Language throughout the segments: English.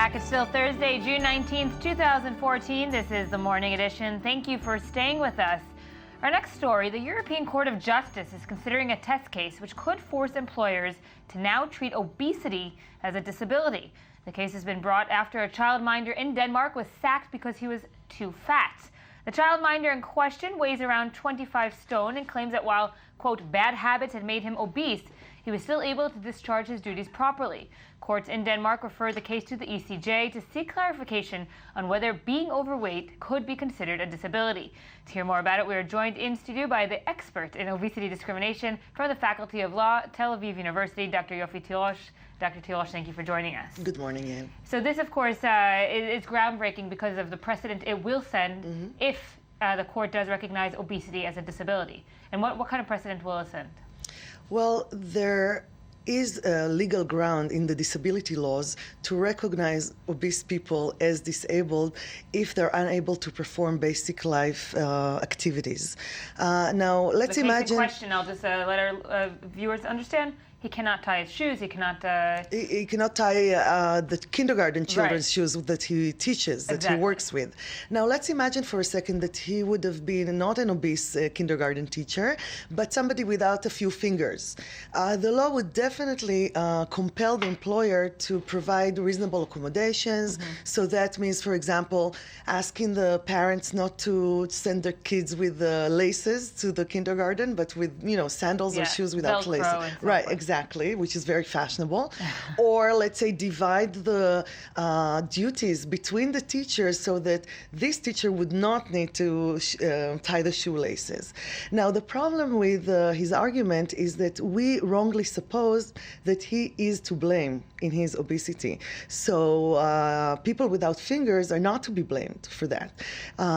back. It's still Thursday, June 19th, 2014. This is the Morning Edition. Thank you for staying with us. Our next story, the European Court of Justice is considering a test case which could force employers to now treat obesity as a disability. The case has been brought after a childminder in Denmark was sacked because he was too fat. The childminder in question weighs around 25 stone and claims that while, quote, bad habits had made him obese, he was still able to discharge his duties properly. Courts in Denmark referred the case to the ECJ to seek clarification on whether being overweight could be considered a disability. To hear more about it, we are joined in studio by the expert in obesity discrimination from the Faculty of Law, Tel Aviv University, Dr. Yofi Tirosh. Dr. Tirosh, thank you for joining us. Good morning, Anne. So this, of course, is groundbreaking because of the precedent it will send if the court does recognize obesity as a disability. And what kind of precedent will it send? Well, there is a legal ground in the disability laws to recognize obese people as disabled if they're unable to perform basic life activities. Now, let's imagine... The question, I'll just let our viewers understand. He cannot tie his shoes. He cannot. He cannot tie the kindergarten children's shoes that he teaches, that he works with. Now, let's imagine for a second that he would have been not an obese kindergarten teacher, but somebody without a few fingers. The law would definitely compel the employer to provide reasonable accommodations. So that means, for example, asking the parents not to send their kids with laces to the kindergarten, but with sandals or shoes without laces. Right, exactly, which is very fashionable. Or let's say divide the duties between the teachers so that this teacher would not need to tie the shoelaces. Now, the problem with his argument is that we wrongly suppose that he is to blame in his obesity. So people without fingers are not to be blamed for that.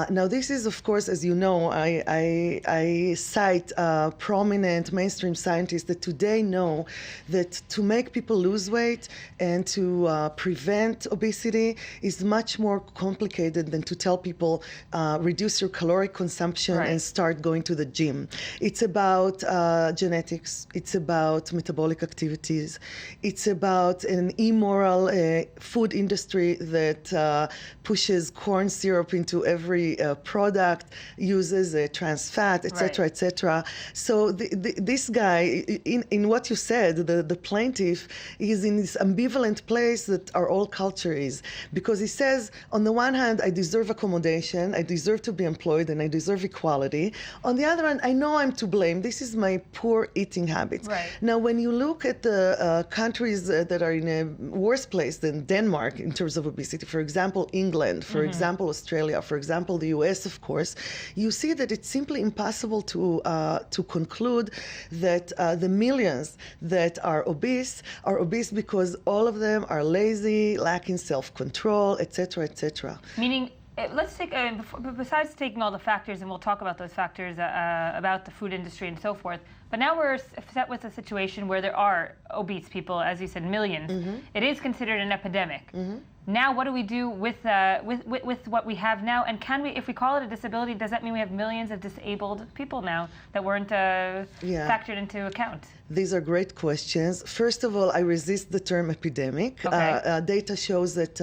Now, this is, of course, as you know, I cite prominent mainstream scientists that today know that to make people lose weight and to prevent obesity is much more complicated than to tell people reduce your caloric consumption and start going to the gym. It's about genetics. It's about metabolic activities. It's about an immoral food industry that pushes corn syrup into every product, uses trans fat, etc., etc. So this guy, in what you said, the plaintiff is in this ambivalent place that our whole culture is, because he says, on the one hand, I deserve accommodation, I deserve to be employed, and I deserve equality. On the other hand, I know I'm to blame. This is my poor eating habits. Now, when you look at the countries that are in a worse place than Denmark in terms of obesity, for example, England, for example, Australia, for example, the US, of course, you see that it's simply impossible to conclude that the millions that are obese because all of them are lazy, lacking self-control, etc., etc. Meaning, let's take, besides taking all the factors, and we'll talk about those factors about the food industry and so forth, but now we're set with a situation where there are obese people, as you said, millions. It is considered an epidemic. Now, what do we do with what we have now? And can we, if we call it a disability, does that mean we have millions of disabled people now that weren't factored into account? These are great questions. First of all, I resist the term epidemic. Data shows that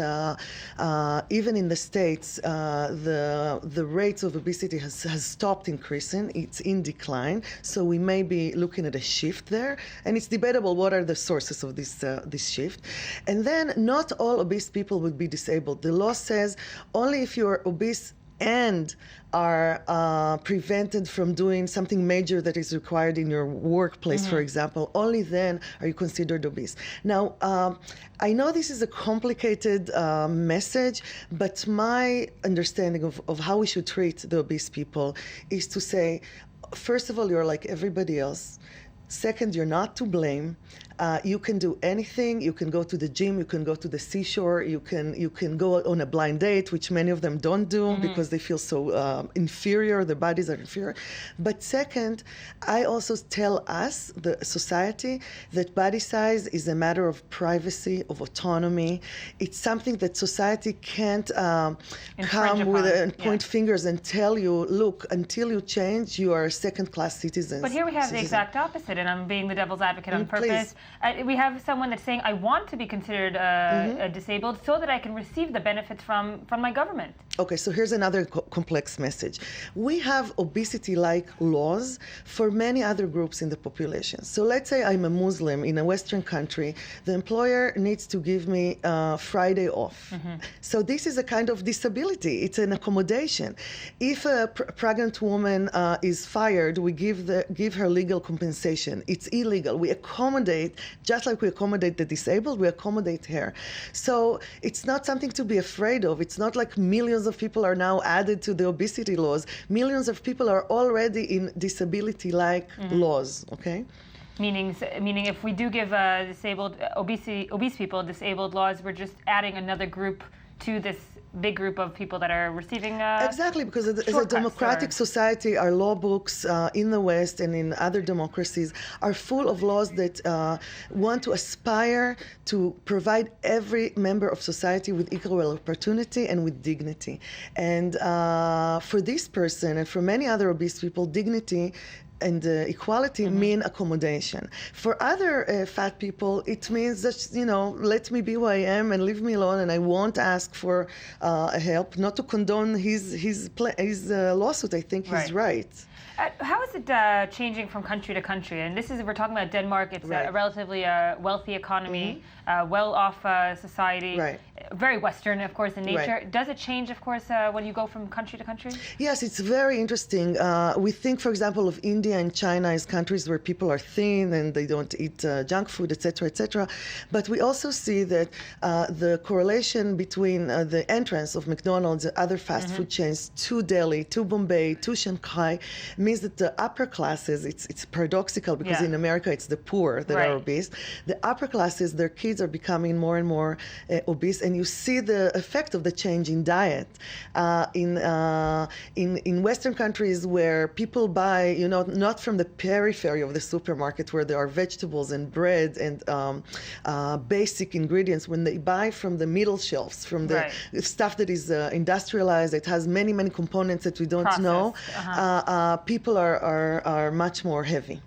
even in the States, the rates of obesity has stopped increasing. It's in decline. So we may be looking at a shift there. And it's debatable what are the sources of this shift. And then not all obese people would be disabled. The law says only if you are obese and are prevented from doing something major that is required in your workplace, for example, only then are you considered obese. Now, I know this is a complicated message, but my understanding of how we should treat the obese people is to say, first of all, you're like everybody else. Second, you're not to blame. You can do anything. You can go to the gym. You can go to the seashore. You can go on a blind date, which many of them don't do because they feel so inferior. Their bodies are inferior. But second, I also tell us, the society, that body size is a matter of privacy, of autonomy. It's something that society can't come with and point fingers and tell you, look, until you change, you are a second-class citizen. But here we have the exact opposite, and I'm being the devil's advocate on purpose. We have someone that's saying, I want to be considered disabled so that I can receive the benefits from my government. Okay, so here's another complex message. We have obesity-like laws for many other groups in the population. So let's say I'm a Muslim in a Western country. The employer needs to give me Friday off. So this is a kind of disability. It's an accommodation. If a pregnant woman is fired, we give her legal compensation. It's illegal. We accommodate, just like we accommodate the disabled, we accommodate her. So it's not something to be afraid of. It's not like millions of people are now added to the obesity laws. Millions of people are already in disability-like laws, okay? Meaning if we do give obese people disabled laws, we're just adding another group to this big group of people that are receiving exactly, because as a democratic society, our law books in the West and in other democracies are full of laws that want to aspire to provide every member of society with equal opportunity and with dignity. And for this person and for many other obese people, dignity and equality mean accommodation. For other fat people, it means that, let me be who I am and leave me alone, and I won't ask for help. Not to condone his lawsuit. I think he's right. How is it changing from country to country? And we're talking about Denmark. It's a relatively wealthy economy, well-off society, very Western, of course, in nature. Does it change, of course, when you go from country to country? Yes, it's very interesting. We think, for example, of India and China as countries where people are thin and they don't eat junk food, etc., etc. But we also see that the correlation between the entrance of McDonald's and other fast food chains to Delhi, to Bombay, to Shanghai, means that the upper classes, it's paradoxical because in America it's the poor that are obese. The upper classes, their kids are becoming more and more obese, and you see the effect of the change in diet. In Western countries where people buy, not from the periphery of the supermarket where there are vegetables and bread and basic ingredients, when they buy from the middle shelves, from the stuff that is industrialized, it has many, many components that we don't know. People are much more heavy.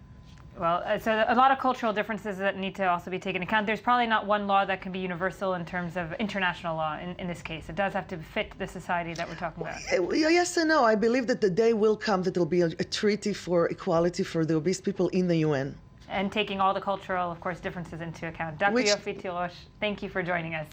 Well, so a lot of cultural differences that need to also be taken into account. There's probably not one law that can be universal in terms of international law in this case. It does have to fit the society that we're talking about. Yes and no. I believe that the day will come that there will be a treaty for equality for the obese people in the UN. And taking all the cultural, of course, differences into account. Dr. Yofi Tirosh, thank you for joining us.